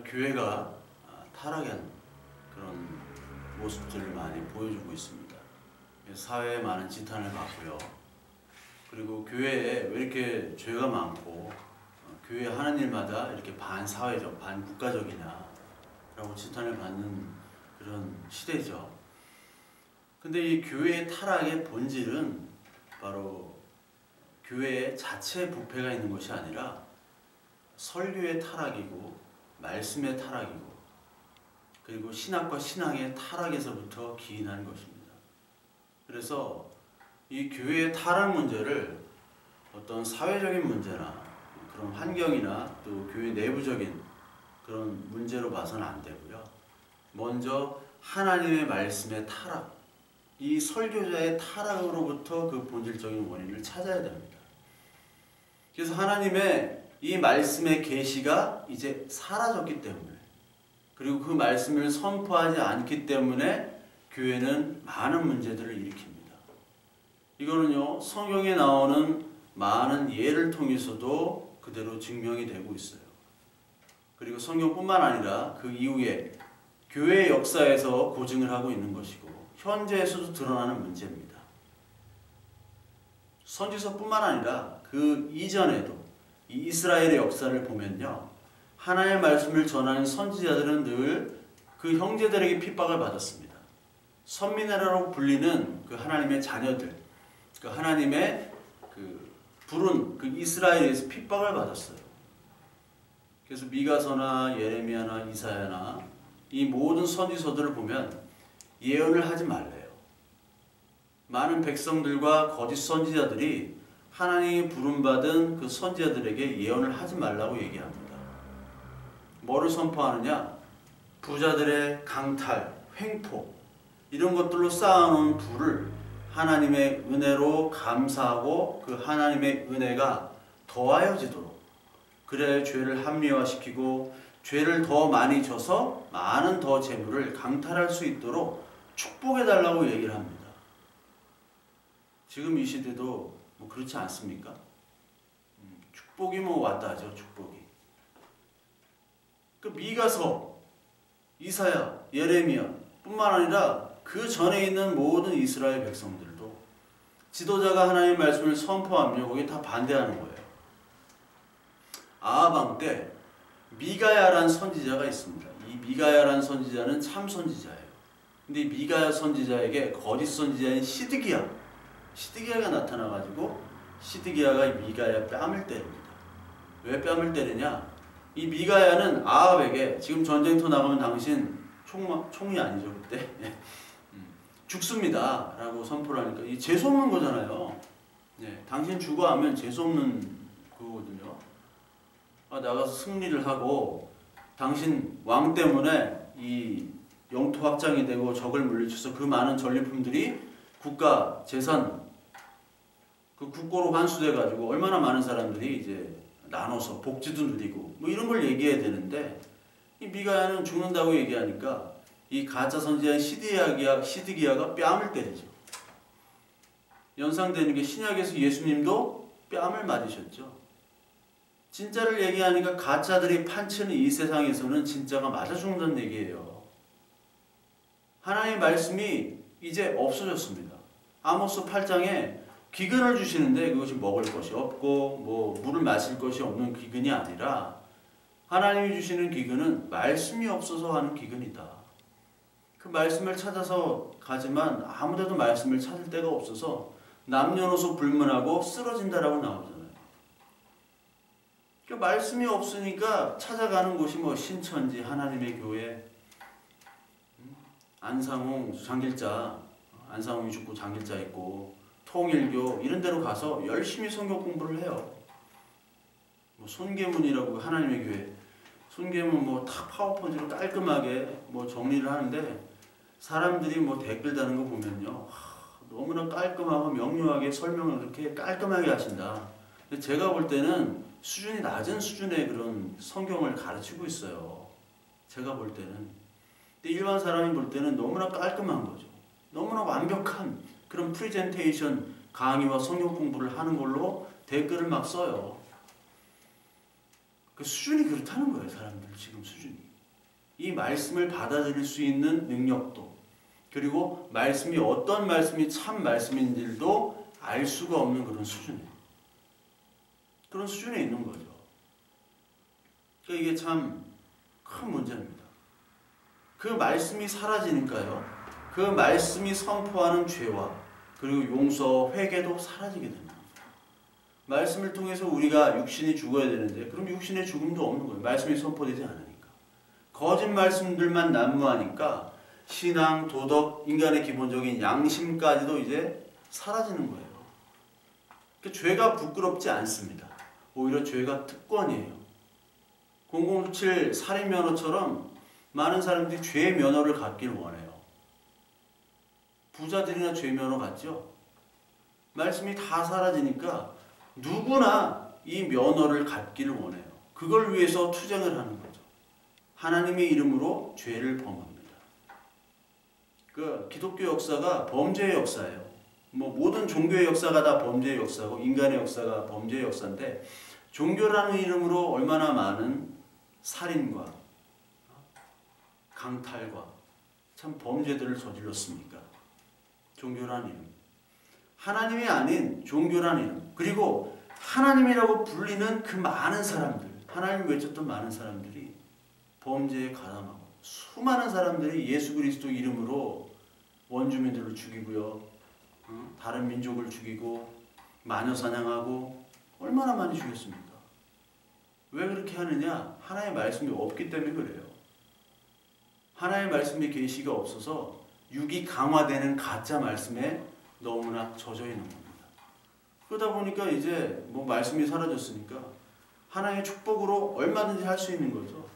교회가 타락한 그런 모습들을 많이 보여주고 있습니다. 사회에 많은 지탄을 받고요. 그리고 교회에 왜 이렇게 죄가 많고 교회 하는 일마다 이렇게 반사회적, 반국가적이냐 라고 지탄을 받는 그런 시대죠. 근데 이 교회의 타락의 본질은 바로 교회의 자체 부패가 있는 것이 아니라 설교의 타락이고 말씀의 타락이고 그리고 신학과 신앙의 타락에서부터 기인한 것입니다. 그래서 이 교회의 타락 문제를 어떤 사회적인 문제나 그런 환경이나 또 교회 내부적인 그런 문제로 봐서는 안 되고요. 먼저 하나님의 말씀의 타락, 이 설교자의 타락으로부터 그 본질적인 원인을 찾아야 됩니다. 그래서 하나님의 이 말씀의 계시가 이제 사라졌기 때문에, 그리고 그 말씀을 선포하지 않기 때문에 교회는 많은 문제들을 일으킵니다. 이거는요, 성경에 나오는 많은 예를 통해서도 그대로 증명이 되고 있어요. 그리고 성경뿐만 아니라 그 이후에 교회의 역사에서 고증을 하고 있는 것이고 현재에서도 드러나는 문제입니다. 선지서뿐만 아니라 그 이전에도 이 이스라엘의 역사를 보면요, 하나님의 말씀을 전하는 선지자들은 늘 그 형제들에게 핍박을 받았습니다. 선민이라고 불리는 그 하나님의 자녀들, 그 하나님의 그 부른 그 이스라엘에서 핍박을 받았어요. 그래서 미가서나 예레미야나 이사야나 이 모든 선지서들을 보면 예언을 하지 말래요. 많은 백성들과 거짓 선지자들이 하나님이 부름받은 그 선지자들에게 예언을 하지 말라고 얘기합니다. 뭐를 선포하느냐? 부자들의 강탈, 횡포 이런 것들로 쌓아놓은 부를 하나님의 은혜로 감사하고 그 하나님의 은혜가 더하여지도록, 그래야 죄를 합리화시키고 죄를 더 많이 져서 많은 더 재물을 강탈할 수 있도록 축복해달라고 얘기를 합니다. 지금 이 시대도 뭐 그렇지 않습니까? 축복이 뭐 왔다 하죠. 축복이. 그 미가서, 이사야, 예레미야 뿐만 아니라 그 전에 있는 모든 이스라엘 백성들도 지도자가 하나님의 말씀을 선포하며 거기에 다 반대하는 거예요. 아하방 때 미가야라는 선지자가 있습니다. 이 미가야라는 선지자는 참 선지자예요. 근데 이 미가야 선지자에게 거짓 선지자인 시드기야가 나타나가지고 시드기야가 이 미가야 뺨을 때립니다. 왜 뺨을 때리냐? 이 미가야는 아합에게 지금 전쟁터 나가면 당신 총이 아니죠 그때 죽습니다 라고 선포를 하니까 이 재수없는 거잖아요. 당신 죽어 하면 재수없는 그거거든요. 나가서 승리를 하고 당신 왕 때문에 이 영토 확장이 되고 적을 물리쳐서 그 많은 전리품들이 국가 재산 그 국고로 환수돼 가지고 얼마나 많은 사람들이 이제 나눠서 복지도 누리고 뭐 이런 걸 얘기해야 되는데 이 미가야는 죽는다고 얘기하니까 이 가짜 선지자인 시드기야가 뺨을 때리죠. 연상되는 게 신약에서 예수님도 뺨을 맞으셨죠. 진짜를 얘기하니까 가짜들이 판치는 이 세상에서는 진짜가 맞아 죽는다는 얘기예요. 하나님의 말씀이 이제 없어졌습니다. 아모스 8장에 기근을 주시는데 그것이 먹을 것이 없고 뭐 물을 마실 것이 없는 기근이 아니라 하나님이 주시는 기근은 말씀이 없어서 하는 기근이다. 그 말씀을 찾아서 가지만 아무데도 말씀을 찾을 데가 없어서 남녀노소 불문하고 쓰러진다라고 나오잖아요. 그러니까 말씀이 없으니까 찾아가는 곳이 뭐 신천지, 하나님의 교회, 안상홍 장길자, 안상홍이 죽고 장길자 있고 통일교 이런 데로 가서 열심히 성경 공부를 해요. 뭐 손계문이라고 하나님의 교회, 손계문 뭐 다 파워포인트로 깔끔하게 뭐 정리를 하는데 사람들이 뭐 댓글 다는 거 보면요, 너무나 깔끔하고 명료하게 설명을 그렇게 깔끔하게 하신다. 근데 제가 볼 때는 수준이 낮은 수준의 그런 성경을 가르치고 있어요. 제가 볼 때는. 근데 일반 사람이 볼 때는 너무나 깔끔한 거죠. 너무나 완벽한 그런 프레젠테이션 강의와 성경 공부를 하는 걸로 댓글을 막 써요. 그 수준이 그렇다는 거예요. 사람들 지금 수준이. 이 말씀을 받아들일 수 있는 능력도, 그리고 말씀이 어떤 말씀이 참 말씀인지도 알 수가 없는 그런 수준에 있는 거죠. 그러니까 이게 참 큰 문제입니다. 그 말씀이 사라지니까요, 그 말씀이 선포하는 죄와 그리고 용서, 회개도 사라지게 됩니다. 말씀을 통해서 우리가 육신이 죽어야 되는데 그럼 육신의 죽음도 없는 거예요. 말씀이 선포되지 않으니까. 거짓 말씀들만 난무하니까 신앙, 도덕, 인간의 기본적인 양심까지도 이제 사라지는 거예요. 그러니까 죄가 부끄럽지 않습니다. 오히려 죄가 특권이에요. 007 살인 면허처럼 많은 사람들이 죄 면허를 갖기를 원해요. 부자들이나 죄 면허 갖죠? 말씀이 다 사라지니까 누구나 이 면허를 갖기를 원해요. 그걸 위해서 투쟁을 하는 거죠. 하나님의 이름으로 죄를 범합니다. 그 기독교 역사가 범죄의 역사예요. 모든 종교의 역사가 다 범죄의 역사고 인간의 역사가 범죄의 역사인데, 종교라는 이름으로 얼마나 많은 살인과 강탈과 참 범죄들을 저질렀습니까? 종교라는 이름. 하나님이 아닌 종교라는 이름. 그리고 하나님이라고 불리는 그 많은 사람들, 하나님을 외쳤던 많은 사람들이 범죄에 가담하고, 수많은 사람들이 예수 그리스도 이름으로 원주민들을 죽이고요, 다른 민족을 죽이고 마녀 사냥하고 얼마나 많이 죽였습니까? 왜 그렇게 하느냐? 하나님의 말씀이 없기 때문에 그래요. 하나님의 말씀의 계시가 없어서 육이 강화되는 가짜 말씀에 너무나 젖어 있는 겁니다. 그러다 보니까 이제 말씀이 사라졌으니까 하나님의 축복으로 얼마든지 할 수 있는 거죠.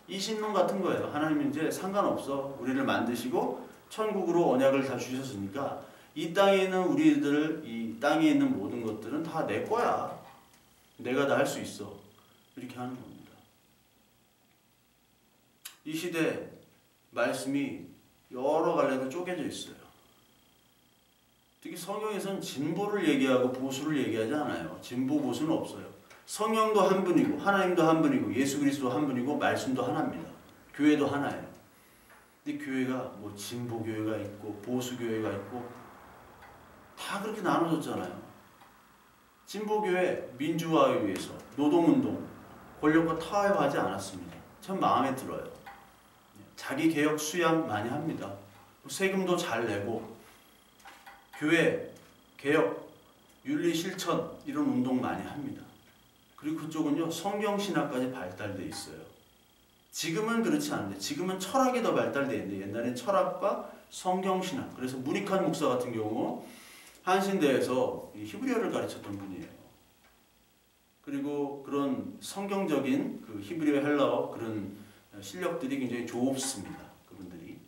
이신론 같은 거예요. 하나님 이제 상관없어. 우리를 만드시고 천국으로 언약을 다 주셨으니까 이 땅에 있는 우리들, 이 땅에 있는 모든 것들은 다 내 거야. 내가 다 할 수 있어. 이렇게 하는 겁니다. 이 시대 말씀이 여러 갈래로 쪼개져 있어요. 특히 성경에서는 진보를 얘기하고 보수를 얘기하지 않아요. 진보, 보수는 없어요. 성령도 한 분이고 하나님도 한 분이고 예수 그리스도 한 분이고 말씀도 하나입니다. 교회도 하나예요. 근데 교회가 진보 교회가 있고 보수 교회가 있고 다 그렇게 나눠졌잖아요. 진보 교회 민주화에 위해서 노동운동, 권력과 타협하지 않았습니다. 참 마음에 들어요. 자기 개혁 수양 많이 합니다. 세금도 잘 내고 교회 개혁, 윤리 실천 이런 운동 많이 합니다. 그리고 그쪽은요 성경신학까지 발달돼 있어요. 지금은 그렇지 않은데, 지금은 철학이 더 발달돼 있는데 옛날엔 철학과 성경신학, 그래서 문익환 목사 같은 경우 한신대에서 히브리어를 가르쳤던 분이에요. 그리고 그런 성경적인 그 히브리어, 헬라어 그런 실력들이 굉장히 좋습니다. 그분들이.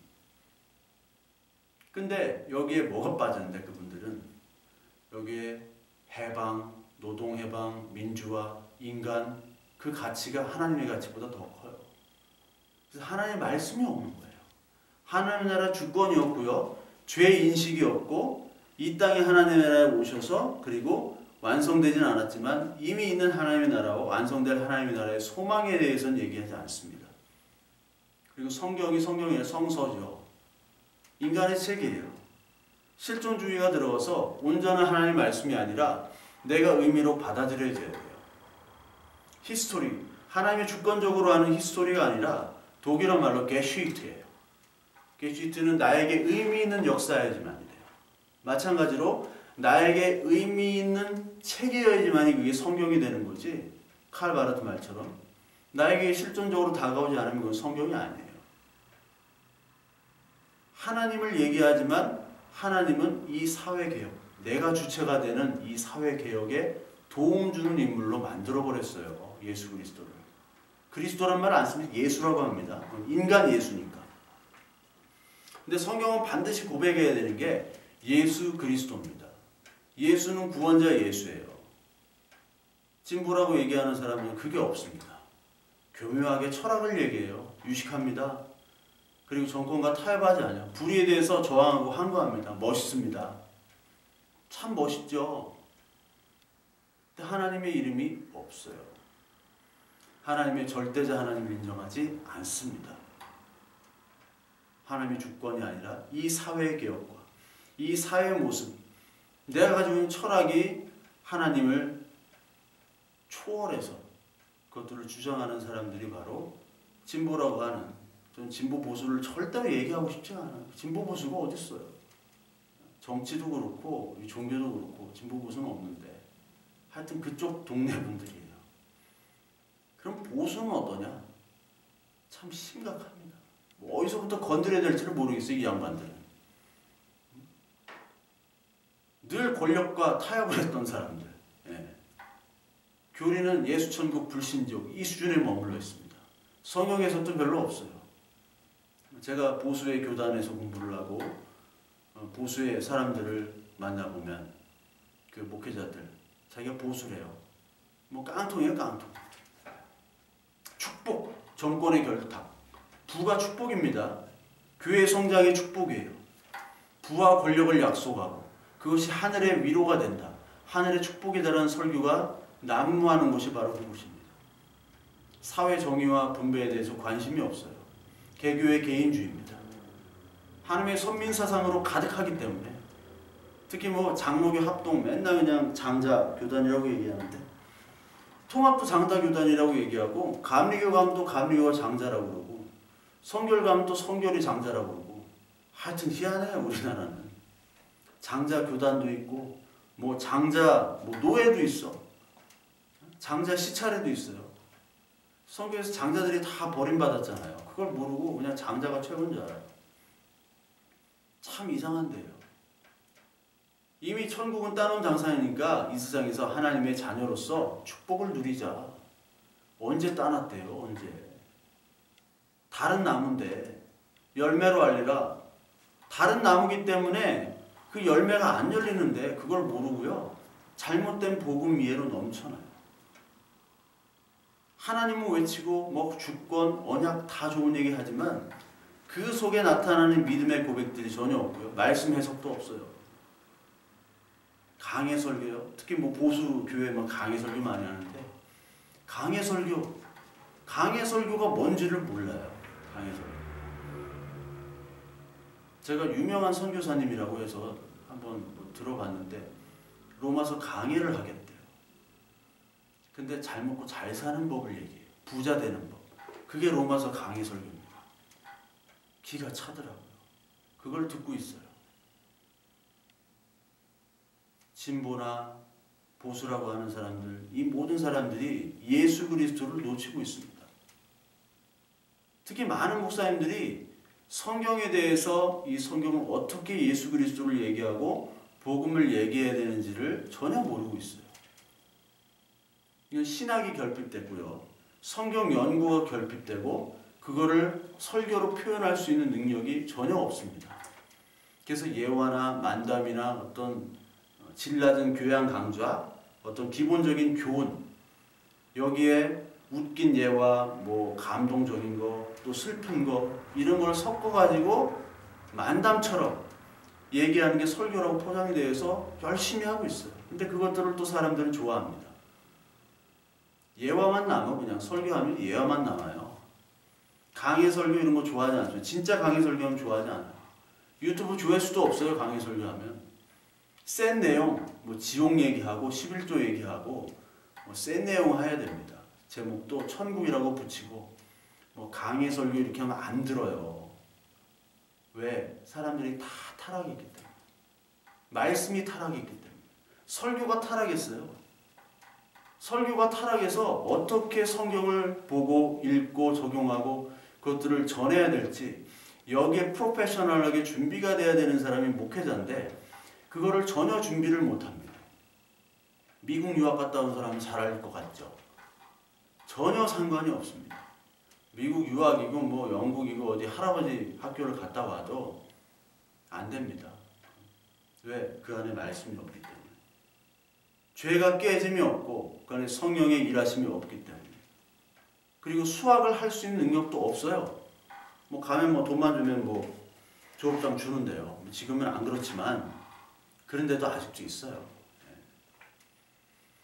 근데 여기에 뭐가 빠졌는데 그분들은 여기에 해방, 노동해방, 민주화, 인간 그 가치가 하나님의 가치보다 더 커요. 그래서 하나님의 말씀이 없는 거예요. 하나님의 나라 주권이 없고요. 죄 인식이 없고 이 땅에 하나님의 나라에 오셔서 그리고 완성되지는 않았지만 이미 있는 하나님의 나라와 완성될 하나님의 나라의 소망에 대해서는 얘기하지 않습니다. 그리고 성경이 성경의 성서죠. 인간의 책이에요. 실존주의가 들어와서 온전한 하나님의 말씀이 아니라 내가 의미로 받아들여져야 돼요. 히스토리, 하나님의 주권적으로 하는 히스토리가 아니라 독일어 말로 게슈이트예요. 게슈이트는 나에게 의미 있는 역사여야지만이 돼요. 마찬가지로 나에게 의미 있는 책이어야지만이 그게 성경이 되는 거지, 칼 바르트 말처럼 나에게 실존적으로 다가오지 않으면 그건 성경이 아니에요. 하나님을 얘기하지만 하나님은 이 사회개혁, 내가 주체가 되는 이 사회개혁에 도움 주는 인물로 만들어버렸어요. 예수 그리스도를. 그리스도란 말 안 씁니다. 예수라고 합니다. 인간 예수니까. 근데 성경은 반드시 고백해야 되는 게 예수 그리스도입니다. 예수는 구원자 예수예요. 진보라고 얘기하는 사람은 그게 없습니다. 교묘하게 철학을 얘기해요. 유식합니다. 그리고 정권과 타협하지 않아요. 불의에 대해서 저항하고 항거합니다. 멋있습니다. 참 멋있죠. 근데 하나님의 이름이 없어요. 하나님의 절대자 하나님을 인정하지 않습니다. 하나님의 주권이 아니라 이 사회의 개혁과 이 사회의 모습, 내가 가지고 있는 철학이 하나님을 초월해서 그것들을 주장하는 사람들이 바로 진보라고 하는, 저는 진보 보수를 절대로 얘기하고 싶지 않아요. 진보 보수가 어디 있어요? 정치도 그렇고 종교도 그렇고 진보 보수는 없는데 하여튼 그쪽 동네 분들이에요. 그럼 보수는 어떠냐? 참 심각합니다. 뭐 어디서부터 건드려야 될지를 모르겠어요. 이 양반들은. 늘 권력과 타협을 했던 사람들. 예. 교리는 예수천국 불신족 이 수준에 머물러 있습니다. 성경에서도 별로 없어요. 제가 보수의 교단에서 공부를 하고 보수의 사람들을 만나보면 그 목회자들 자기가 보수래요. 뭐 깡통이에요, 깡통. 축복, 정권의 결탁. 부가 축복입니다. 교회 성장의 축복이에요. 부와 권력을 약속하고 그것이 하늘의 위로가 된다. 하늘의 축복이다라는 설교가 난무하는 곳이 바로 그곳입니다. 사회 정의와 분배에 대해서 관심이 없어요. 개교의 개인주의입니다. 하나님의 선민사상으로 가득하기 때문에 특히 뭐 장로교 합동 맨날 그냥 장자교단이라고 얘기하는데 통합도 장자교단이라고 얘기하고 감리교 가면 또 감리교가 장자라고 그러고 성결 가면 또 성결이 장자라고 그러고 하여튼 희한해요. 우리나라는. 장자교단도 있고 뭐 장자 뭐 노예도 있어. 장자 시차례도 있어요. 성경에서 장자들이 다 버림받았잖아요. 그걸 모르고 그냥 장자가 최고인 줄 알아요. 참 이상한데요. 이미 천국은 따놓은 장사니까 이 세상에서 하나님의 자녀로서 축복을 누리자. 언제 따놨대요? 언제? 다른 나무인데 열매로 알리라. 다른 나무기 때문에 그 열매가 안 열리는데 그걸 모르고요. 잘못된 복음 이해로 넘쳐나요. 하나님은 외치고 뭐 주권, 언약 다 좋은 얘기 하지만 그 속에 나타나는 믿음의 고백들이 전혀 없고요. 말씀 해석도 없어요. 강해 설교요. 특히 뭐 보수 교회만 강해 설교 많이 하는데 강해 설교가 뭔지를 몰라요. 강해 설교. 제가 유명한 선교사님이라고 해서 한번 뭐 들어봤는데 로마서 강해를 하겠대요. 근데 잘 먹고 잘 사는 법을 얘기해요. 부자 되는 법. 그게 로마서 강해 설교입니다. 기가 차더라고요. 그걸 듣고 있어요. 진보나 보수라고 하는 사람들, 이 모든 사람들이 예수 그리스도를 놓치고 있습니다. 특히 많은 목사님들이 성경에 대해서 이 성경은 어떻게 예수 그리스도를 얘기하고 복음을 얘기해야 되는지를 전혀 모르고 있어요. 이건 신학이 결핍됐고요. 성경 연구가 결핍되고 그거를 설교로 표현할 수 있는 능력이 전혀 없습니다. 그래서 예화나 만담이나 어떤 질 낮은 교양 강좌, 어떤 기본적인 교훈, 여기에 웃긴 예화, 뭐 감동적인 거, 또 슬픈 거 이런 걸 섞어가지고 만담처럼 얘기하는 게 설교라고 포장이 되어서 열심히 하고 있어요. 근데 그것들을 또 사람들은 좋아합니다. 예화만 남아. 그냥 설교하면 예화만 남아요. 강의 설교 이런 거 좋아하지 않죠. 진짜 강의 설교하면 좋아하지 않아요. 유튜브 조회수도 없어요. 강의 설교하면. 센 내용, 뭐 지옥 얘기하고 11조 얘기하고 뭐 센 내용 해야 됩니다. 제목도 천국이라고 붙이고 뭐 강의 설교 이렇게 하면 안 들어요. 왜? 사람들이 다 타락이 있기 때문에. 말씀이 타락이 있기 때문에. 설교가 타락했어요. 설교가 타락해서 어떻게 성경을 보고 읽고 적용하고 그것들을 전해야 될지 여기에 프로페셔널하게 준비가 돼야 되는 사람이 목회자인데 그거를 전혀 준비를 못합니다. 미국 유학 갔다 온 사람은 잘 알 것 같죠? 전혀 상관이 없습니다. 미국 유학이고 뭐 영국이고 어디 할아버지 학교를 갔다 와도 안 됩니다. 왜? 그 안에 말씀이 없기 때문에. 죄가 깨짐이 없고 그 안에 성령의 일하심이 없기 때문에. 그리고 수학을 할 수 있는 능력도 없어요. 뭐 가면 뭐 돈만 주면 뭐 졸업장 주는데요. 지금은 안 그렇지만 그런데도 아직도 있어요.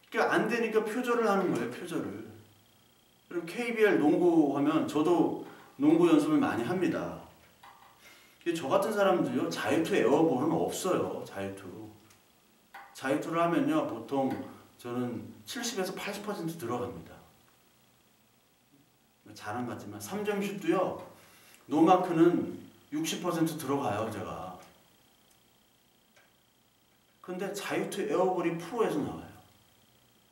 그러니까 안 되니까 표절을 하는 거예요. 표절을. 그리고 KBL 농구하면 저도 농구 연습을 많이 합니다. 저 같은 사람들요, 자유투 에어볼은 없어요. 자유투를 하면요, 보통 저는 70에서 80% 들어갑니다. 잘한 것 같지만 3점 슛도요, 노마크는 60% 들어가요, 제가. 근데 자유투 에어볼이 프로에서 나와요.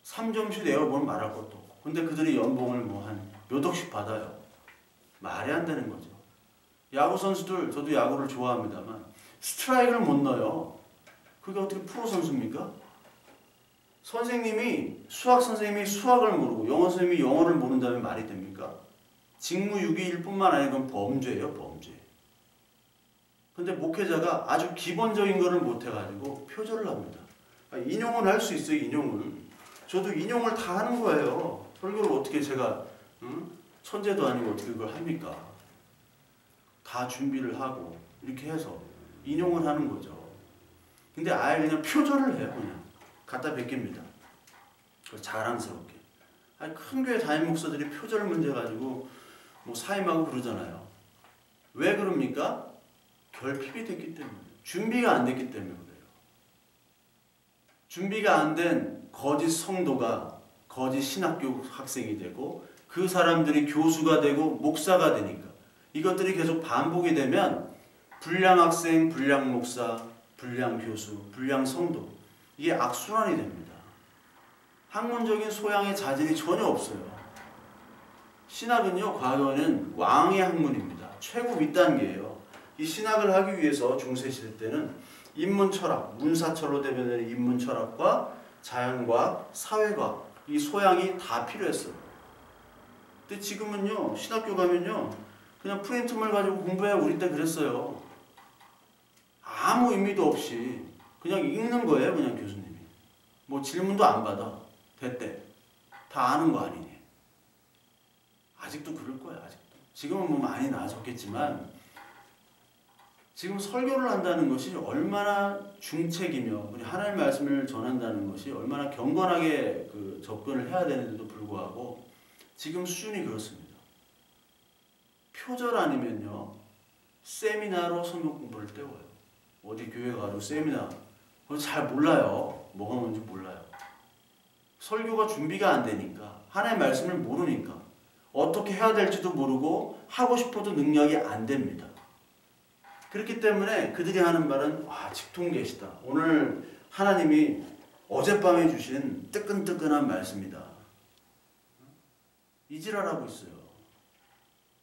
3점 슛 에어볼은 말할 것도 없고. 근데 그들이 연봉을 뭐 한 몇 억씩 받아요. 말이 안 되는 거죠. 야구 선수들, 저도 야구를 좋아합니다만 스트라이크를 못 넣어요. 그게 어떻게 프로 선수입니까? 수학 선생님이 수학을 모르고 영어 선생님이 영어를 모른다면 말이 됩니까? 직무유기일 뿐만 아니라 그건 범죄예요, 범죄. 근데 목회자가 아주 기본적인 거를 못해가지고 표절을 합니다. 인용은 할 수 있어요, 인용을. 저도 인용을 다 하는 거예요. 설교를 어떻게 제가 천재도 아니고 어떻게 그걸 합니까? 다 준비를 하고 이렇게 해서 인용을 하는 거죠. 근데 아예 그냥 표절을 해요. 그냥 갖다 베깁니다. 자랑스럽게. 아니, 큰 교회 담임 목사들이 표절 문제 가지고 뭐 사임하고 그러잖아요. 왜 그럽니까? 결핍이 됐기 때문에. 준비가 안 됐기 때문에 그래요. 준비가 안 된 거짓 성도가 거짓 신학교 학생이 되고 그 사람들이 교수가 되고 목사가 되니까 이것들이 계속 반복이 되면 불량 학생, 불량 목사, 불량 교수, 불량 성도, 이게 악순환이 됩니다. 학문적인 소양의 자질이 전혀 없어요. 신학은요, 과거에는 왕의 학문입니다. 최고 윗단계예요. 이 신학을 하기 위해서 중세시대 때는 인문철학, 문사철로 대변되는 인문철학과 자연과학, 사회과학, 이 소양이 다 필요했어요. 근데 지금은요, 신학교 가면요, 그냥 프린트물 가지고 공부해. 우리 때 그랬어요. 아무 의미도 없이 그냥 읽는 거예요, 그냥 교수님이. 뭐 질문도 안 받아. 됐대. 다 아는 거 아니니. 아직도 그럴 거야, 아직도. 지금은 뭐 많이 나아졌겠지만 지금 설교를 한다는 것이 얼마나 중책이며 하나님의 말씀을 전한다는 것이 얼마나 경건하게 접근을 해야 되는데도 불구하고 지금 수준이 그렇습니다. 표절 아니면요, 세미나로 성경 공부를 때워요. 어디 교회 가도 세미나, 그건 잘 몰라요. 뭐가 뭔지 몰라요. 설교가 준비가 안 되니까, 하나님의 말씀을 모르니까 어떻게 해야 될지도 모르고 하고 싶어도 능력이 안 됩니다. 그렇기 때문에 그들이 하는 말은 직통계시다. 오늘 하나님이 어젯밤에 주신 뜨끈뜨끈한 말씀이다. 이 지랄하고 있어요.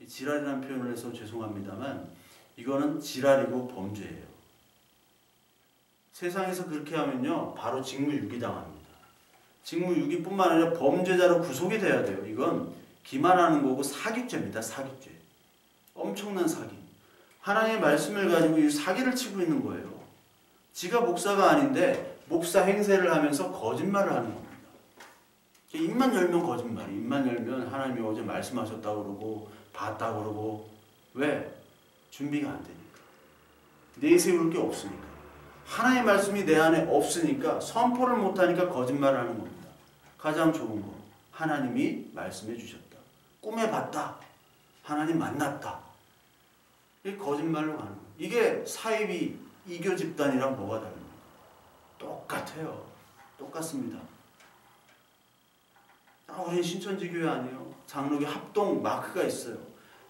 이 지랄이라는 표현을 해서 죄송합니다만 이거는 지랄이고 범죄예요. 세상에서 그렇게 하면요, 바로 직무유기 당합니다. 직무유기뿐만 아니라 범죄자로 구속이 돼야 돼요. 이건 기만하는 거고 사기죄입니다. 사기죄. 엄청난 사기. 하나님의 말씀을 가지고 이 사기를 치고 있는 거예요. 지가 목사가 아닌데 목사 행세를 하면서 거짓말을 하는 겁니다. 입만 열면 거짓말. 입만 열면 하나님이 어제 말씀하셨다고 그러고 봤다고 그러고. 왜? 준비가 안 되니까. 내세울 게 없으니까. 하나님의 말씀이 내 안에 없으니까, 선포를 못하니까 거짓말을 하는 겁니다. 가장 좋은 거, 하나님이 말씀해 주셨다. 꿈에 봤다. 하나님 만났다. 이게 거짓말로 가는 거예요. 이게 사이비 이교 집단이랑 뭐가 다릅니까? 똑같아요. 똑같습니다. 우리는 신천지 교회 아니에요. 장로교 합동 마크가 있어요.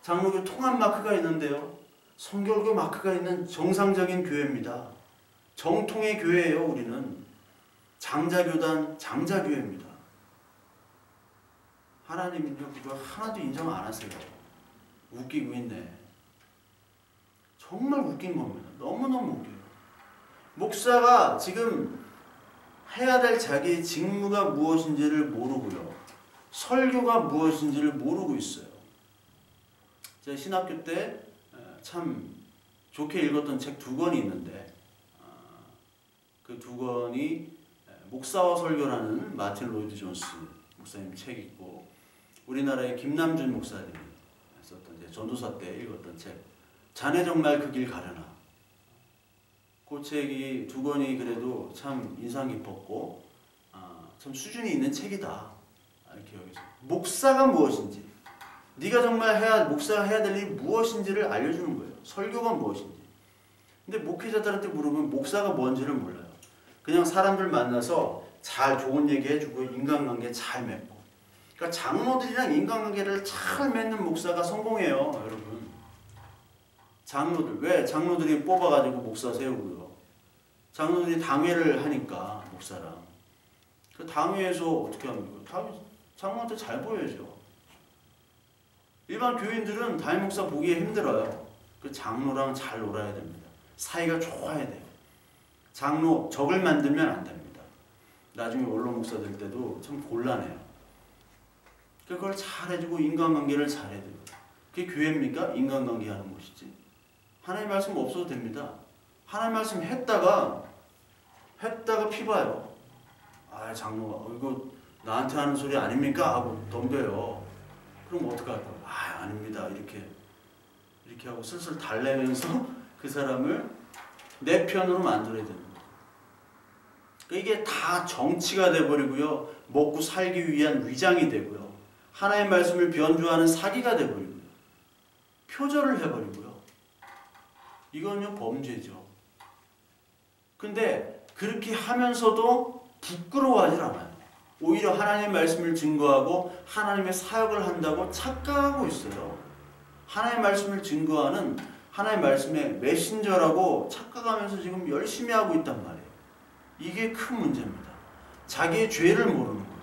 장로교 통합 마크가 있는데요. 성결교 마크가 있는 정상적인 교회입니다. 정통의 교회예요. 우리는 장자교단, 장자교회입니다. 하나님은요, 그거 하나도 인정 안 하세요. 웃기고 있네. 정말 웃긴 겁니다. 너무너무 웃겨요. 목사가 지금 해야 될 자기의 직무가 무엇인지를 모르고요, 설교가 무엇인지를 모르고 있어요. 제가 신학교 때 참 좋게 읽었던 책 2권이 있는데, 그 2권이 목사와 설교라는 마틴 로이드 존스 목사님 책 있고, 우리나라의 김남준 목사님이 썼던 전도사 때 읽었던 책, 자네 정말 그 길 가려나. 그 책이 2권이 그래도 참 인상 깊었고, 참 수준이 있는 책이다. 이렇게 여기서 목사가 무엇인지, 네가 정말 목사가 해야 될 일이 무엇인지를 알려주는 거예요. 설교가 무엇인지. 근데 목회자들한테 물으면 목사가 뭔지를 몰라요. 그냥 사람들 만나서 잘 좋은 얘기 해주고 인간관계 잘 맺고. 그러니까 장로들이랑 인간관계를 잘 맺는 목사가 성공해요, 여러분. 장로들, 왜? 장로들이 뽑아가지고 목사 세우고요. 장로들이 당회를 하니까 목사랑. 그 당회에서 어떻게 합니까? 장로한테 잘 보여야죠. 일반 교인들은 담임 목사 보기에 힘들어요. 그 장로랑 잘 놀아야 됩니다. 사이가 좋아야 돼요. 장로 적을 만들면 안 됩니다. 나중에 원로 목사 될 때도 참 곤란해요. 그걸 잘 해주고 인간관계를 잘 해야 돼요. 그게 교회입니까? 인간관계 하는 곳이지. 하나님 말씀 없어도 됩니다. 하나님 말씀 했다가 피봐요. 아, 장로가 이거 나한테 하는 소리 아닙니까? 하고 덤벼요. 그럼 어떡할 거야? 아, 아닙니다. 이렇게 하고 슬슬 달래면서 그 사람을 내 편으로 만들어야 됩니다. 이게 다 정치가 돼버리고요. 먹고 살기 위한 위장이 되고요. 하나님의 말씀을 변주하는 사기가 돼버리고요. 표절을 해버리고요. 이건요, 범죄죠. 근데 그렇게 하면서도 부끄러워하지 않아요. 오히려 하나님의 말씀을 증거하고 하나님의 사역을 한다고 착각하고 있어요. 하나님의 말씀을 증거하는 하나님의 말씀의 메신저라고 착각하면서 지금 열심히 하고 있단 말이에요. 이게 큰 문제입니다. 자기의 죄를 모르는 거예요.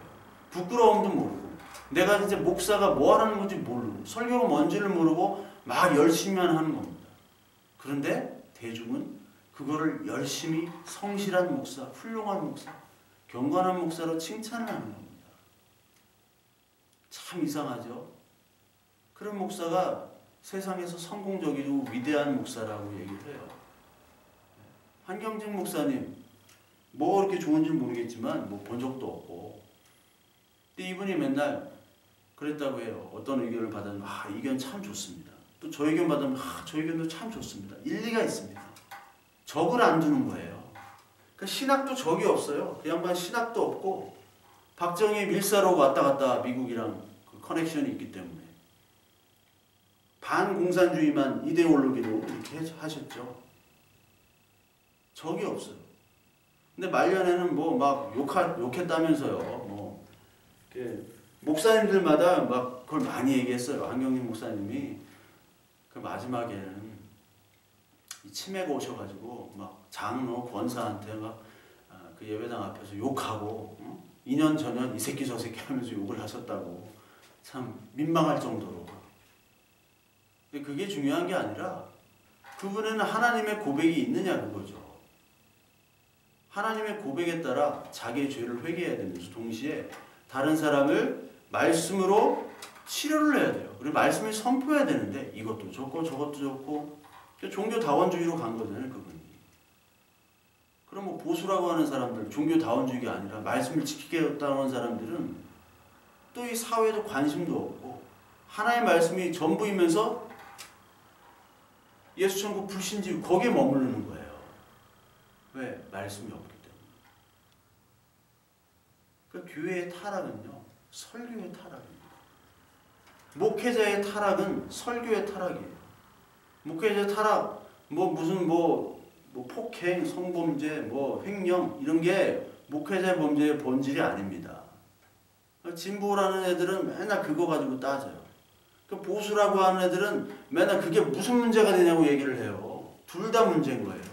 부끄러움도 모르고 내가 이제 목사가 뭐 하는 건지 모르고 설교가 뭔지를 모르고 막 열심히만 하는 겁니다. 그런데 대중은 그거를 열심히 성실한 목사, 훌륭한 목사, 경건한 목사로 칭찬을 하는 겁니다. 참 이상하죠? 그런 목사가 세상에서 성공적이고 위대한 목사라고 얘기를 해요. 한경직 목사님, 뭐 그렇게 좋은지 모르겠지만 뭐 본 적도 없고. 근데 이분이 맨날 그랬다고 해요. 어떤 의견을 받으면 의견 참 좋습니다. 또 저 의견 받으면 저 의견도 참 좋습니다. 일리가 있습니다. 적을 안 두는 거예요. 그러니까 신학도 적이 없어요. 그 양반 신학도 없고 박정희 밀사로 왔다 갔다 미국이랑 그 커넥션이 있기 때문에 반공산주의만 이데올로기로 이렇게 하셨죠. 적이 없어요. 근데 말년에는 뭐 막 욕했다면서요. 뭐 목사님들마다 막 그걸 많이 얘기했어요. 한경림 목사님이 그 마지막에는 치매가 오셔가지고 막 장로 권사한테 막 그 예배당 앞에서 욕하고 2년 전년 이 새끼 저 새끼 하면서 욕을 하셨다고 참 민망할 정도로. 근데 그게 중요한 게 아니라 그분에는 하나님의 고백이 있느냐 그거죠. 하나님의 고백에 따라 자기의 죄를 회개해야 되면서 동시에 다른 사람을 말씀으로 치료를 해야 돼요. 그리고 말씀을 선포해야 되는데 이것도 좋고 저것도 좋고 종교다원주의로 간 거잖아요. 그분이. 그럼 뭐 보수라고 하는 사람들, 종교다원주의가 아니라 말씀을 지키겠다고 하는 사람들은 또 이 사회에도 관심도 없고 하나의 말씀이 전부이면서 예수 천국 불신지 거기에 머무르는 거예요. 왜? 말씀이 없기 때문에. 그 교회의 타락은요, 설교의 타락입니다. 목회자의 타락은 설교의 타락이에요. 목회자 타락, 무슨 폭행, 성범죄, 횡령 이런 게 목회자의 범죄의 본질이 아닙니다. 진보라는 애들은 맨날 그거 가지고 따져요. 보수라고 하는 애들은 맨날 그게 무슨 문제가 되냐고 얘기를 해요. 둘 다 문제인 거예요.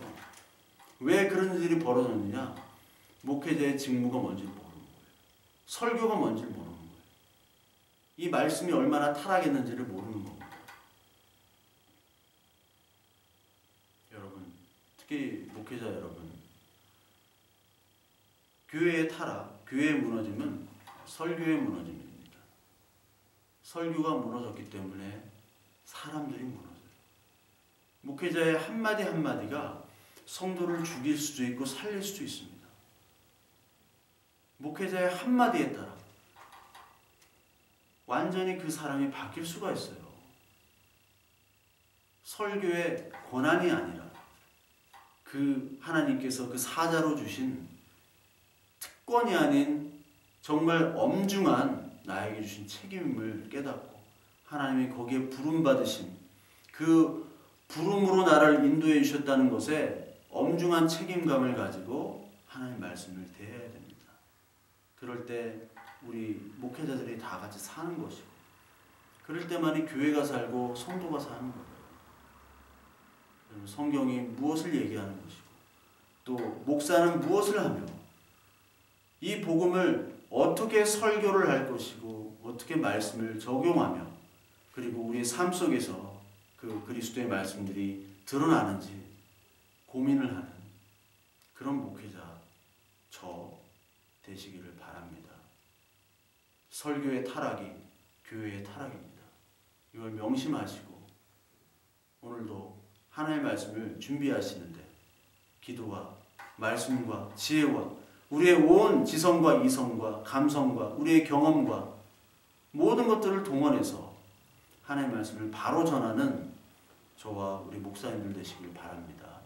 왜 그런 일이 벌어졌느냐? 목회자의 직무가 뭔지 모르는 거예요. 설교가 뭔지 모르는 거예요. 이 말씀이 얼마나 타락했는지를 모르는 겁니다. 여러분, 특히 목회자 여러분, 교회의 타락, 교회의 무너짐은 설교의 무너짐입니다. 설교가 무너졌기 때문에 사람들이 무너져요. 목회자의 한마디 한마디가 성도를 죽일 수도 있고 살릴 수도 있습니다. 목회자의 한마디에 따라 완전히 그 사람이 바뀔 수가 있어요. 설교의 권한이 아니라 그 하나님께서 그 사자로 주신 특권이 아닌 정말 엄중한 나에게 주신 책임을 깨닫고 하나님이 거기에 부름받으신 그 부름으로 나를 인도해 주셨다는 것에 엄중한 책임감을 가지고 하나님 말씀을 대해야 됩니다. 그럴 때 우리 목회자들이 다 같이 사는 것이고, 그럴 때만이 교회가 살고 성도가 사는 거예요. 성경이 무엇을 얘기하는 것이고, 또 목사는 무엇을 하며, 이 복음을 어떻게 설교를 할 것이고, 어떻게 말씀을 적용하며, 그리고 우리의 삶 속에서 그 그리스도의 말씀들이 드러나는지 고민을 하는 그런 목회자 저 되시기를 바랍니다. 설교의 타락이 교회의 타락입니다. 이걸 명심하시고 오늘도 하나님의 말씀을 준비하시는데 기도와 말씀과 지혜와 우리의 온 지성과 이성과 감성과 우리의 경험과 모든 것들을 동원해서 하나님의 말씀을 바로 전하는 저와 우리 목사님들 되시길 바랍니다.